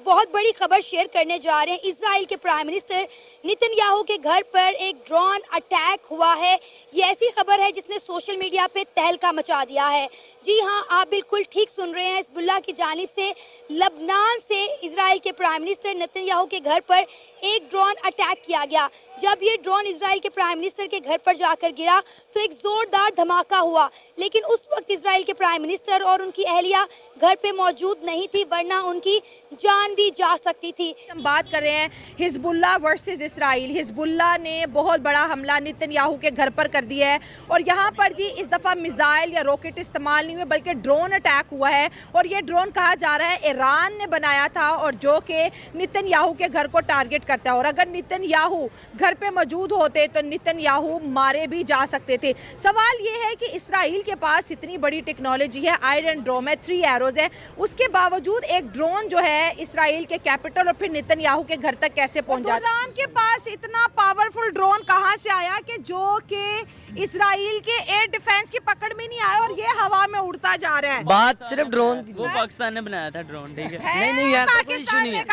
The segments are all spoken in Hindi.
बहुत बड़ी खबर शेयर करने जा रहे हैं। इजराइल के प्राइम मिनिस्टर नेतन्याहू के घर पर एक ड्रोन अटैक हुआ है। ये ऐसी खबर है जिसने सोशल मीडिया पे तहलका मचा दिया है। जी हाँ, आप बिल्कुल ठीक सुन रहे हैं। हिजबुल्लाह की जानिब से लबनान से इजराइल के प्राइम मिनिस्टर नेतन्याहू के घर पर एक ड्रोन अटैक किया गया। जब ये ड्रोन इजराइल के प्राइम मिनिस्टर के घर पर जाकर गिरा तो एक जोरदार धमाका हुआ, लेकिन उस वक्त इजराइल के प्राइम मिनिस्टर और उनकी अहलिया घर पे मौजूद नहीं थी, वरना उनकी जान भी जा सकती थी। हम बात कर रहे हैं हिजबुल्लाह वर्सेस इसराइल। हिजबुल्लाह ने बहुत बड़ा हमला नेतन्याहू के घर पर कर दिया है और यहाँ पर जी इस दफ़ा मिसाइल या रॉकेट इस्तेमाल नहीं हुए बल्कि ड्रोन अटैक हुआ है। और ये ड्रोन कहा जा रहा है ईरान ने बनाया था और जो कि नेतन्याहू के घर को टारगेट करता है। और अगर नेतन्याहू घर पे मौजूद होते तो नेतन्याहू मारे भी जा सकते थे। सवाल ये है कि इसराइल के पास इतनी बड़ी टेक्नोलॉजी है, आयरन ड्रोम है, 3 एरोज है, उसके बावजूद एक ड्रोन जो है इसराइल के कैपिटल और फिर नेतन्याहू के घर तक कैसे पहुंचा? ईरान के पास इतना पावरफुल ड्रोन कहां से आया कि जो कि इसराइल के एयर डिफेंस की पकड़ में नहीं आया और ये हवा में उड़ता जा रहा है? बात सिर्फ ड्रोन, वो पाकिस्तान ने बनाया था ड्रोन, ठीक है? नहीं यार, कोई इशू नहीं है,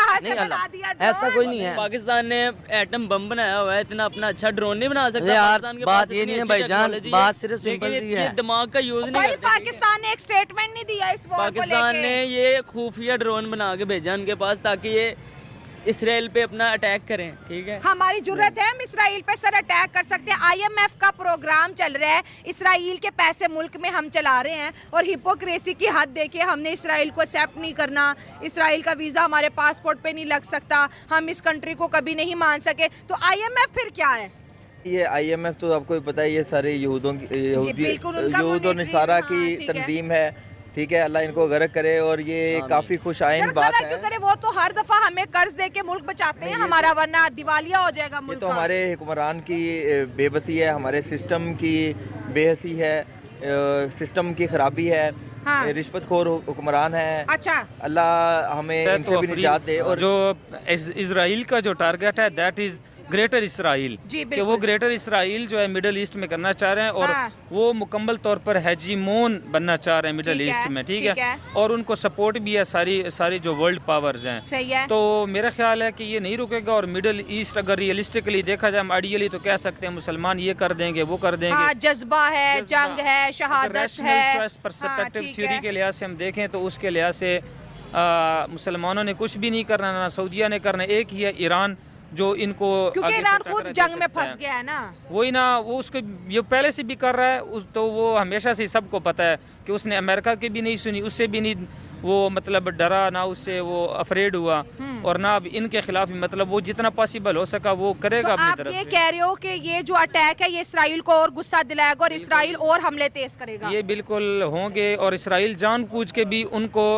ऐसा कोई नहीं है। पाकिस्तान ने एटम बम बनाया हुआ है, इतना अपना अच्छा ड्रोन नहीं बना सकता यार। पाकिस्तान के बात पास ये इतनी नहीं है अच्छी भाईजान, टेक्नोलॉजी बात है, सिर्फ सिंपल लेकिन सी ये है। दिमाग का यूज नहीं करते। पाकिस्तान ने एक स्टेटमेंट नहीं दिया इस वॉर को लेके। पाकिस्तान ने ये खुफिया ड्रोन बना के भेजा उनके पास ताकि ये इसराइल पे अपना अटैक करें, ठीक है? हमारी जरूरत है, हम इसराइल पे सर अटैक कर सकते हैं। IMF का प्रोग्राम चल रहा है, इसराइल के पैसे मुल्क में हम चला रहे हैं और हिपोक्रेसी की हद देखिए। हमने इसराइल को एक्सेप्ट नहीं करना, इसराइल का वीज़ा हमारे पासपोर्ट पे नहीं लग सकता, हम इस कंट्री को कभी नहीं मान सके। तो IMF फिर क्या है? ये IMF तो आपको भी पता है, ये सारे यहूद और नसारा की तंजीम है, ठीक है? अल्लाह इनको गर्क करे और ये काफ़ी खुश आइन बात है। करे वो तो हर दफा हमें कर्ज दे के मुल्क बचाते हैं हमारा, वरना दिवालिया हो जाएगा मुल्क। ये तो हमारे हुक्मरान की बेबसी है, हमारे सिस्टम की बेहसी है, सिस्टम की खराबी है। हाँ। रिश्वतखोर हुक्मरान है। अच्छा, अल्लाह हमें इनसे भी निजात दे। और जो इजराइल का जो टारगेट है दैट इज ग्रेटर इसराइल, कि वो ग्रेटर इसराइल जो है मिडल ईस्ट में करना चाह रहे हैं और वो मुकम्मल तौर पर हेजीमोन बनना चाह रहे हैं मिडल ईस्ट में, ठीक है? और उनको सपोर्ट भी है सारी जो वर्ल्ड पावर्स हैं। सही है। तो मेरा ख्याल है कि ये नहीं रुकेगा और मिडल ईस्ट अगर रियलिस्टिकली देखा जाए, आइडियली तो कह सकते हैं मुसलमान ये कर देंगे, वो कर देंगे। जज्बा है, जंग है, शहादत है। पर्सपेक्टिव थ्योरी के लिहाज से हम देखें तो उसके लिहाज से मुसलमानों ने कुछ भी नहीं करना, ना सऊदिया ने करना। एक ही है ईरान जो इनको, क्योंकि ईरान खुद जंग में फंस गया है ना, वही ना, वो उसको ये पहले से भी कर रहा है। तो वो हमेशा से सबको पता है कि उसने अमेरिका की भी नहीं सुनी, उससे भी नहीं वो मतलब डरा, ना उससे वो अफरेड हुआ और ना अब इनके खिलाफ भी मतलब वो जितना पॉसिबल हो सका वो करेगा। तो आप ये कह रहे हो कि ये जो अटैक है ये इसराइल को और गुस्सा दिलाएगा और इसराइल और हमले तेज करेगा? ये बिल्कुल होंगे और इसराइल जानबूझ के भी उनको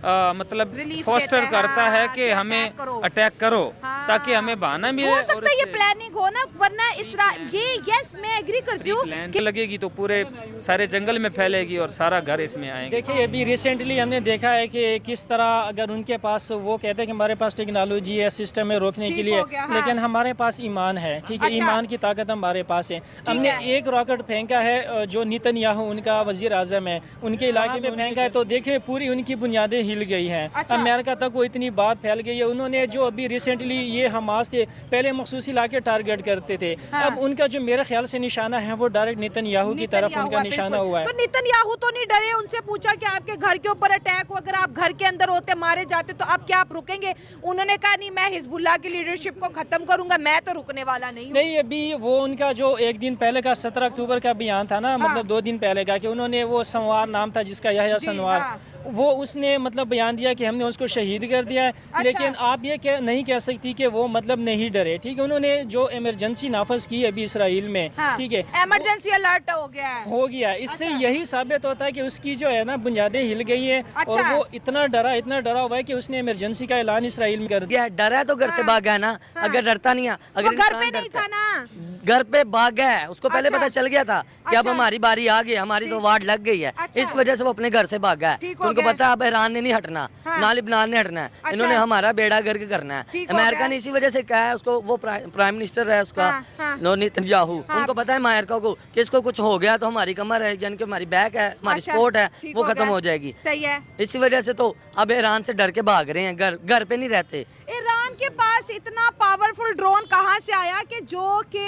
मतलब फोस्टर करता है कि हमें अटैक करो ताकि हमें बहाना मिले। हो सकता है ये प्लानिंग हो ना, वरना इसराइल ये यस मैं एग्री करती हूँ कि लगेगी तो पूरे सारे जंगल में फैलेगी और सारा घर इसमें आएंगे। देखिए अभी रिसेंटली हमने देखा है कि किस तरह अगर उनके पास वो कहते हैं कि हमारे पास टेक्नोलॉजी है सिस्टम है रोकने के लिए, लेकिन हमारे पास ईमान है, ठीक है? ईमान की ताकत हमारे पास है। हमने एक रॉकेट फेंका है जो नेतन्याहू उनका वजीर आजम है उनके इलाके में फेंका है, तो देखिए पूरी उनकी बुनियादें हिल गई हैं। अमेरिका तक वो इतनी बात फैल गई है। उन्होंने जो अभी रिसेंटली ये हमास थे पहले मखसूस इलाके टारगेट करते थे, अब उनका जो मेरे ख्याल से निशाना है वो डायरेक्ट नेतन्याहू की तरफ उनका निशाना हुआ है। तो नेतन्याहू तो नहीं डरे, उनसे पूछा कि आपके घर के ऊपर अटैक हो, अगर आप घर के अंदर होते मारे जाते तो आप क्या आप रुकेंगे? उन्होंने कहा नहीं, मैं हिजबुल्लाह की लीडरशिप को खत्म करूंगा, मैं तो रुकने वाला नहीं हूं। नहीं, अभी वो उनका जो एक दिन पहले का 17 अक्टूबर का बयान था ना, मतलब 2 दिन पहले का, कि उन्होंने वो संवार नाम था जिसका यहया संवार, वो उसने मतलब बयान दिया कि हमने उसको शहीद कर दिया है। अच्छा। लेकिन आप ये नहीं कह सकती कि वो मतलब नहीं डरे, ठीक है? उन्होंने जो इमरजेंसी नाफज की अभी इसराइल में, ठीक है, इमरजेंसी अलर्ट हो गया है। इससे यही साबित होता है कि उसकी जो है ना बुनियादें हिल गई है। और वो इतना डरा हुआ है कि उसने इमरजेंसी का ऐलान इसराइल में कर दिया। डरा है तो घर से भागा है ना, अगर डरता नहीं है, अगर घर पे नहीं था ना, घर पे भाग गया है, उसको पहले पता चल गया था कि अब हमारी बारी आ गई, हमारी तो वार्ड लग गई है, इस वजह से वो अपने घर से भागा है। उनको पता है अब ईरान ने नहीं हटना, ना लिबनान ने हटना है, इन्होंने हमारा बेड़ा गर्क करना है। अमेरिका ने इसी वजह से कहा है उसको, वो प्राइम मिनिस्टर है उसका नेतन्याहू, उनको पता है अमेरिका को कि इसको कुछ हो गया तो हमारी कमर है, यानी कि हमारी बैक है, हमारी सपोर्ट है, वो खत्म हो जाएगी। सही है। इसी वजह से तो अब ईरान से डर के भाग रहे हैं, घर पे नहीं रहते। ईरान के पास इतना पावरफुल ड्रोन कहाँ से आया कि जो कि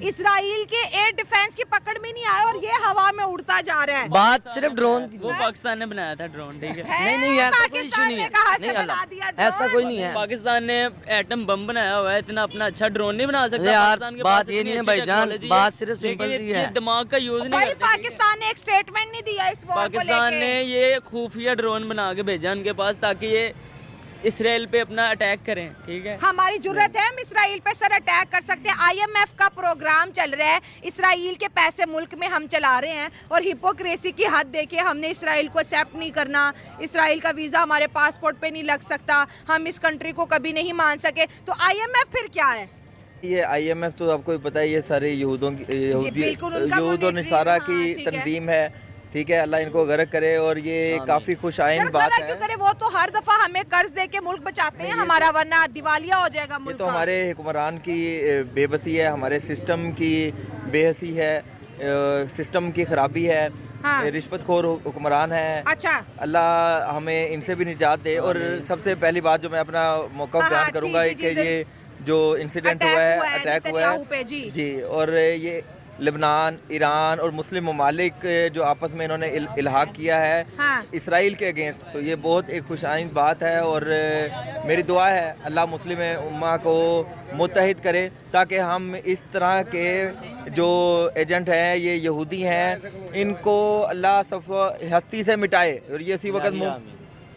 इजराइल के एयर डिफेंस की पकड़ में नहीं आया और ये हवा में उड़ता जा रहा है? बात सिर्फ ड्रोन की, वो पाकिस्तान ने बनाया था ड्रोन, ठीक है। नहीं ऐसा कोई इशू नहीं है, नहीं अल्लाह ऐसा कोई नहीं है। पाकिस्तान ने एटम बम बनाया हुआ है, इतना अपना अच्छा ड्रोन नहीं बना सकता यार, पाकिस्तान के बात पास ये इतनी नहीं है अच्छी भाईजान, टेक्नोलॉजी बात है, सिर्फ सिंपल लेकिन सी है। ये दिमाग का यूज नहीं भाई करते। पाकिस्तान ने एक स्टेटमेंट नहीं दिया इस वॉर को पाकिस्तान लेके। ने ये खुफिया ड्रोन बना के भेजा उनके पास ताकि ये इसराइल पे अपना अटैक करें, ठीक है। हमारी जुर्रत है, हम इसराइल पे सर अटैक कर सकते हैं। IMF का प्रोग्राम चल रहा है, इसराइल के पैसे मुल्क में हम चला रहे हैं और हिपोक्रेसी की हद देखिए, हमने इसराइल को एक्सेप्ट नहीं करना, इसराइल का वीज़ा हमारे पासपोर्ट पे नहीं लग सकता, हम इस कंट्री को कभी नहीं मान सके, तो IMF फिर क्या है? ये IMF तो आपको भी पता है, ये सारे यहूद और नसारा की तंजीम है, ठीक है। अल्लाह इनको गर्क करे और ये काफ़ी खुश आइन बात है। करे, वो तो हर दफा हमें कर्ज दे के मुल्क बचाते हैं हमारा, वरना दिवालिया हो जाएगा ये मुल्क। तो हमारे हुक्मरान की बेबसी है, हमारे सिस्टम की बेहसी है, सिस्टम की खराबी है, रिश्वतखोर हुक्मरान है। अच्छा, अल्लाह हमें इनसे भी निजात दे। और सबसे पहली बात जो मैं अपना मौका बयान करूंगा कि ये जो इंसिडेंट हुआ है, अटैक हुआ है जी, और ये लेबनान, ईरान और मुस्लिम ममालिक जो आपस में इन्होंने इल्हाक किया है इसराइल के अगेंस्ट, तो ये बहुत एक खुशाइन बात है। और मेरी दुआ है अल्लाह मुस्लिम उम्मा को मुत्तहिद करे ताकि हम इस तरह के जो एजेंट हैं, ये यहूदी हैं, इनको अल्लाह सब हस्ती से मिटाए।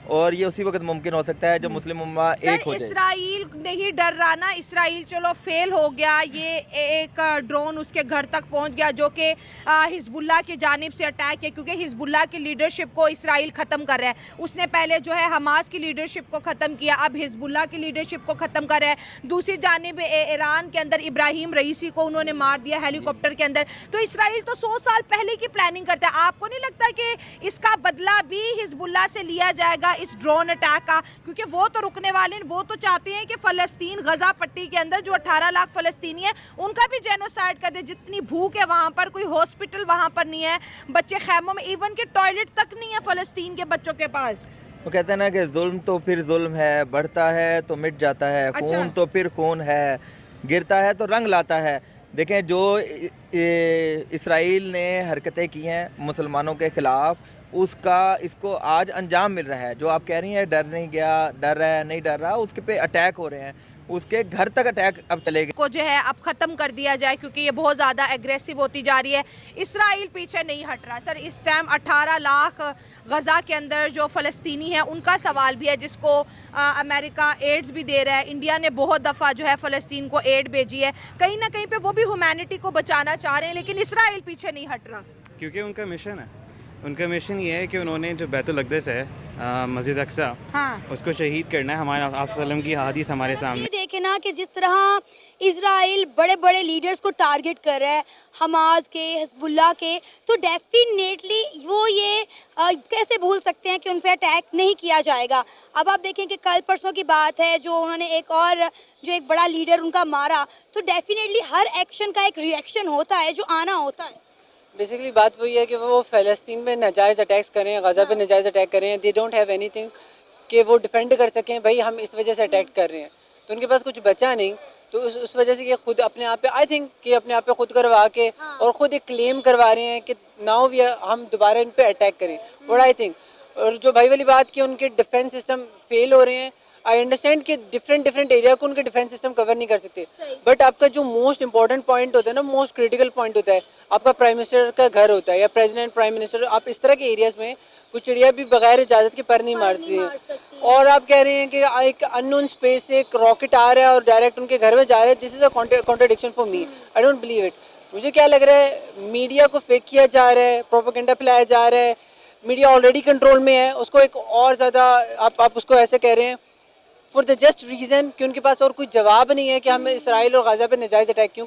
और ये उसी वक्त मुमकिन हो सकता है जब मुस्लिम उम्मा एक हो जाए। इसराइल नहीं डर रहा ना, इसराइल चलो फेल हो गया, ये एक ड्रोन उसके घर तक पहुंच गया जो कि हिजबुल्लाह की जानिब से अटैक है, क्योंकि हिजबुल्लाह की लीडरशिप को इसराइल ख़त्म कर रहा है। उसने पहले जो है हमास की लीडरशिप को ख़त्म किया, अब हिजबुल्लाह की लीडरशिप को ख़त्म कर रहा है। दूसरी जानिब ईरान के अंदर इब्राहिम रईसी को उन्होंने मार दिया हेलीकॉप्टर के अंदर। तो इसराइल तो 100 साल पहले की प्लानिंग करता है। आपको नहीं लगता कि इसका बदला भी हिजबुल्लाह से लिया जाएगा इस ड्रोन अटैक का? क्योंकि वो तो रुकने वाले, वो तो चाहते हैं कि फ़लस्तीन गजा पट्टी के अंदर जो 18 लाख फ़लस्तीनी है उनका भी जेनोसाइड कर दे। जितनी भूख है वहाँ पर, कोई हॉस्पिटल वहाँ पर नहीं है, बच्चे खैमों में, इवन के टॉयलेट तक नहीं है फ़लस्तीन के बच्चों के पास। वो कहते हैं ना कि जुल्म तो फिर जुल्म है, बढ़ता है तो मिट जाता है, खून तो फिर खून है, गिरता है तो रंग लाता है। देखें, जो इसराइल ने हरकतें की हैं मुसलमानों के ख़िलाफ़, उसका इसको आज अंजाम मिल रहा है। जो आप कह रही हैं डर नहीं गया, डर रहा है, नहीं डर रहा, उसके पे अटैक हो रहे हैं, उसके घर तक अटैक अब चलेगा को जो है अब ख़त्म कर दिया जाए, क्योंकि ये बहुत ज़्यादा एग्रेसिव होती जा रही है। इसराइल पीछे नहीं हट रहा सर। इस टाइम 18 लाख गज़ा के अंदर जो फ़लस्तीनी है उनका सवाल भी है, जिसको अमेरिका एड्स भी दे रहा है। इंडिया ने बहुत दफ़ा जो है फ़लस्तीन को एड भेजी है, कहीं ना कहीं पे वो भी ह्यूमैनिटी को बचाना चाह रहे हैं, लेकिन इसराइल पीछे नहीं हट रहा। क्योंकि उनका मिशन है, उनका मिशन ये है कि उन्होंने जो बैतुल अक़दस है, मस्जिद अक्सा, उसको शहीद करना है। हमारे आप सल्लम की हदीस हमारे सामने देखे ना कि जिस तरह इजराइल बड़े बड़े लीडर्स को टारगेट कर रहा है, हमास के, हिजबुल्लाह के, तो डेफिनेटली वो ये कैसे भूल सकते हैं कि उन पर अटैक नहीं किया जाएगा। अब आप देखें कि कल परसों की बात है, जो उन्होंने एक बड़ा लीडर उनका मारा, तो डेफिनेटली हर एक्शन का एक रिएक्शन होता है जो आना होता है। बेसिकली बात वही है कि वो फ़लस्तीन में नाजायज़ अटैक्स करें, गज़ा पे नाजायज़ अटैक करें, दे डोंट हैव एनीथिंग कि वो डिफेंड कर सकें, भाई हम इस वजह से अटैक कर रहे हैं, तो उनके पास कुछ बचा नहीं। तो उस वजह से ये खुद अपने आप पे, आई थिंक कि अपने आप पे खुद करवा के और ख़ुद एक क्लेम करवा रहे हैं कि नाउ वी हम दोबारा इन पे अटैक करें। और आई थिंक, और जो भाई वाली बात की उनके डिफेंस सिस्टम फेल हो रहे हैं, आई अंडरस्टैंड कि डिफरेंट एरिया को उनके डिफेंस सिस्टम कवर नहीं कर सकते, बट आपका जो मोस्ट इंपॉर्टेंट पॉइंट होता है ना, मोस्ट क्रिटिकल पॉइंट होता है, आपका प्राइम मिनिस्टर का घर होता है या प्रेसिडेंट, प्राइम मिनिस्टर, आप इस तरह के एरियाज़ में कुछ चिड़िया भी बगैर इजाज़त के पर नहीं मारती हैं। और आप कह रहे हैं कि एक अननोन स्पेस से एक रॉकेट आ रहा है और डायरेक्ट उनके घर में जा रहा है। This is a contradiction for me, I don't believe it. मुझे क्या लग रहा है, मीडिया को फेक किया जा रहा है, प्रोपेगेंडा फैलाया जा रहा है, मीडिया ऑलरेडी कंट्रोल में है, उसको एक और ज़्यादा आप उसको ऐसे कह रहे हैं फॉर द जस्ट रीज़न कि उनके पास और कोई जवाब नहीं है कि हम इसराइल और गज़ा पे नाजायज़ अटैक क्यों